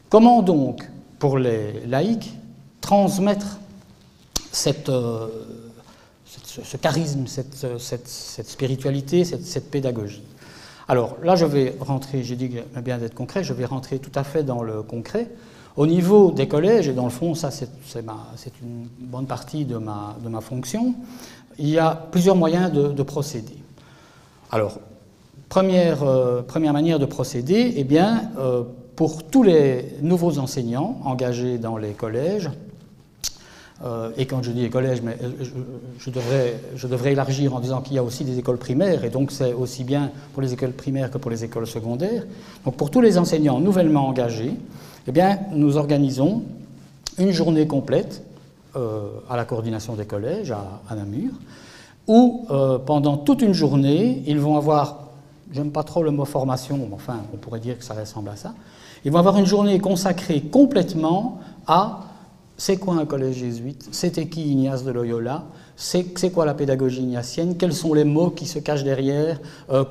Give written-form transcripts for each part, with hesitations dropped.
Comment donc, pour les laïcs, transmettre ce charisme, cette spiritualité, cette pédagogie? Alors là, je vais rentrer, j'ai dit bien d'être concret, je vais rentrer tout à fait dans le concret. Au niveau des collèges, et dans le fond, ça c'est une bonne partie de ma fonction, il y a plusieurs moyens de procéder. Alors, première manière de procéder, eh bien, pour tous les nouveaux enseignants engagés dans les collèges, et quand je dis les collèges, mais je devrais élargir en disant qu'il y a aussi des écoles primaires, et donc c'est aussi bien pour les écoles primaires que pour les écoles secondaires. Donc pour tous les enseignants nouvellement engagés, eh bien, nous organisons une journée complète à la coordination des collèges à Namur, où pendant toute une journée, ils vont avoir, j'aime pas trop le mot formation, mais enfin on pourrait dire que ça ressemble à ça, ils vont avoir une journée consacrée complètement à c'est quoi un collège jésuite, c'était qui Ignace de Loyola, c'est quoi la pédagogie ignatienne, quels sont les mots qui se cachent derrière,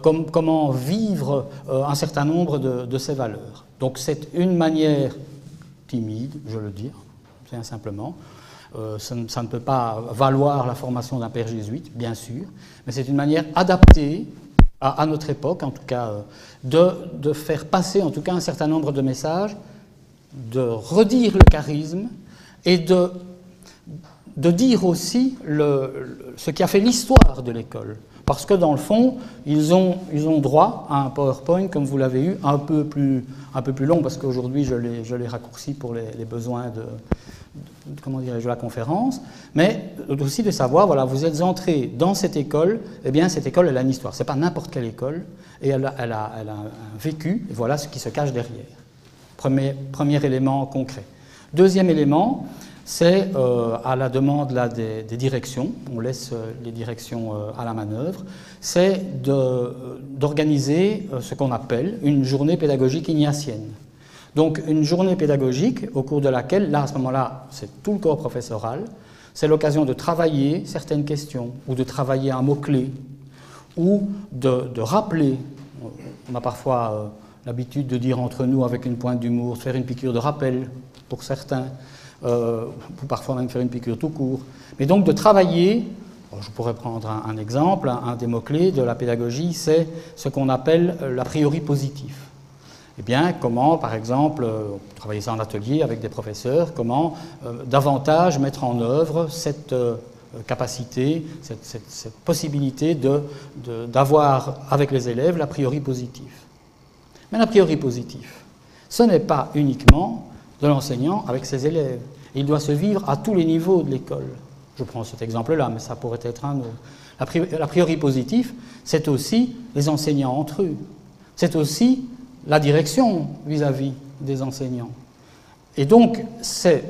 comment vivre un certain nombre de ces valeurs. Donc c'est une manière timide, je le dis, bien simplement. Ça ne peut pas valoir la formation d'un père jésuite, bien sûr, mais c'est une manière adaptée à notre époque, en tout cas, de faire passer en tout cas un certain nombre de messages, de redire le charisme et de dire aussi ce qui a fait l'histoire de l'école. Parce que dans le fond, ils ont droit à un PowerPoint, comme vous l'avez eu, un peu plus long, parce qu'aujourd'hui je l'ai raccourci pour les besoins comment dirais-je, de la conférence, mais aussi de savoir, voilà, vous êtes entré dans cette école, eh bien cette école elle a une histoire, c'est pas n'importe quelle école, et elle a un vécu, et voilà ce qui se cache derrière. Premier élément concret. Deuxième élément, c'est à la demande là, des directions, on laisse les directions à la manœuvre, c'est d'organiser ce qu'on appelle une journée pédagogique ignatienne. Donc une journée pédagogique au cours de laquelle, là à ce moment-là, c'est tout le corps professoral, c'est l'occasion de travailler certaines questions, ou de travailler un mot-clé, ou de rappeler, on a parfois l'habitude de dire entre nous avec une pointe d'humour, de faire une piqûre de rappel pour certains, ou parfois même faire une piqûre tout court. Mais donc de travailler, je pourrais prendre un exemple, un des mots-clés de la pédagogie, c'est ce qu'on appelle l'a priori positif. Eh bien, comment, par exemple, travailler ça en atelier avec des professeurs, comment davantage mettre en œuvre cette capacité, cette possibilité d'avoir avec les élèves l'a priori positif. Mais l'a priori positif, ce n'est pas uniquement de l'enseignant avec ses élèves. Il doit se vivre à tous les niveaux de l'école. Je prends cet exemple-là, mais ça pourrait être un autre. L'a priori positif, c'est aussi les enseignants entre eux. C'est aussi la direction vis-à-vis des enseignants. Et donc, c'est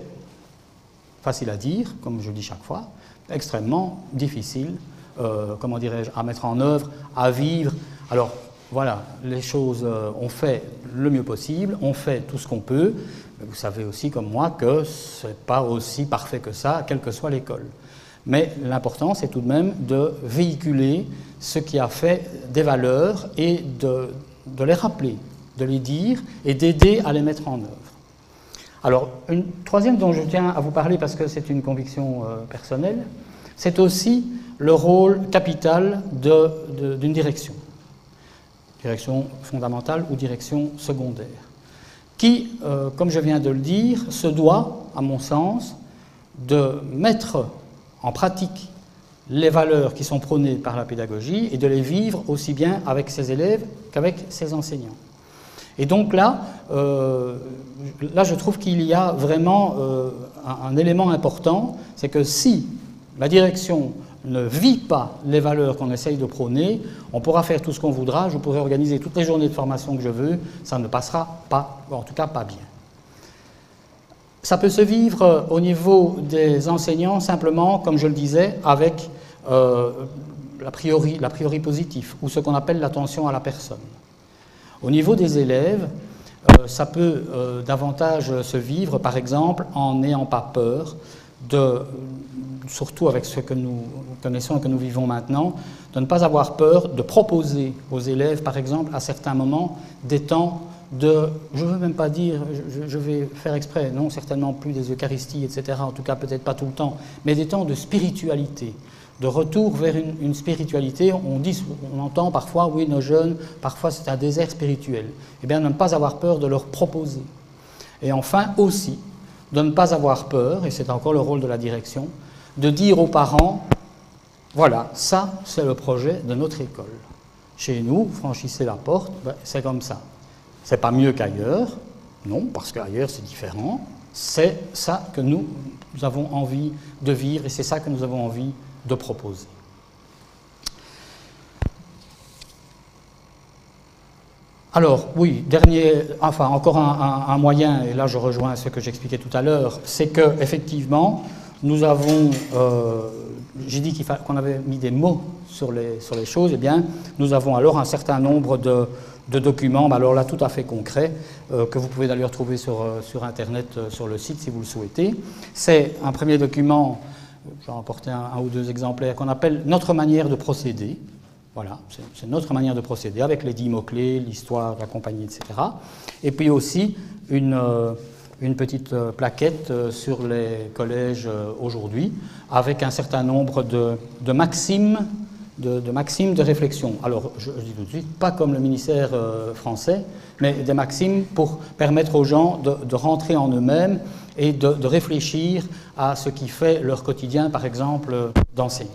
facile à dire, comme je le dis chaque fois, extrêmement difficile, comment dirais-je, à mettre en œuvre, à vivre. Alors, voilà, les choses, on fait le mieux possible, on fait tout ce qu'on peut, mais vous savez aussi comme moi que ce n'est pas aussi parfait que ça, quelle que soit l'école. Mais l'important, c'est tout de même de véhiculer ce qui a fait des valeurs et de les rappeler, de les dire et d'aider à les mettre en œuvre. Alors, une troisième dont je tiens à vous parler parce que c'est une conviction personnelle, c'est aussi le rôle capital d'une direction. Direction fondamentale ou direction secondaire, qui, comme je viens de le dire, se doit, à mon sens, de mettre en pratique les valeurs qui sont prônées par la pédagogie et de les vivre aussi bien avec ses élèves qu'avec ses enseignants. Et donc là je trouve qu'il y a vraiment un élément important, c'est que si la direction ne vit pas les valeurs qu'on essaye de prôner, on pourra faire tout ce qu'on voudra, je pourrai organiser toutes les journées de formation que je veux, ça ne passera pas, en tout cas pas bien. Ça peut se vivre au niveau des enseignants simplement, comme je le disais, avec l'a priori positif, ou ce qu'on appelle l'attention à la personne. Au niveau des élèves, ça peut davantage se vivre, par exemple, en n'ayant pas peur surtout avec ce que nous connaissons et que nous vivons maintenant, de ne pas avoir peur de proposer aux élèves, par exemple, à certains moments, des temps de, je ne veux même pas dire, je vais faire exprès, non certainement plus des Eucharisties, etc., en tout cas peut-être pas tout le temps, mais des temps de spiritualité, de retour vers une spiritualité. On entend parfois, oui, nos jeunes, parfois c'est un désert spirituel. Eh bien, ne pas avoir peur de leur proposer. Et enfin aussi, de ne pas avoir peur, et c'est encore le rôle de la direction, de dire aux parents, voilà, ça c'est le projet de notre école. Chez nous, franchissez la porte, ben, c'est comme ça. C'est pas mieux qu'ailleurs, non, parce qu'ailleurs c'est différent. C'est ça que nous avons envie de vivre et c'est ça que nous avons envie de proposer. Alors, oui, encore un moyen, et là je rejoins ce que j'expliquais tout à l'heure, c'est qu'effectivement, nous avons, j'ai dit qu'on avait mis des mots sur les choses, eh bien, nous avons alors un certain nombre de documents, alors là tout à fait concrets, que vous pouvez d'ailleurs trouver sur Internet, sur le site si vous le souhaitez. C'est un premier document, j'en ai emporté un ou deux exemplaires, qu'on appelle « Notre manière de procéder ». Voilà, c'est notre manière de procéder, avec les 10 mots-clés, l'histoire, la compagnie, etc. Et puis aussi une petite plaquette sur les collèges aujourd'hui, avec un certain nombre de maximes de réflexion. Alors, je dis tout de suite, pas comme le ministère français, mais des maximes pour permettre aux gens de rentrer en eux-mêmes et de réfléchir à ce qui fait leur quotidien, par exemple, d'enseignant.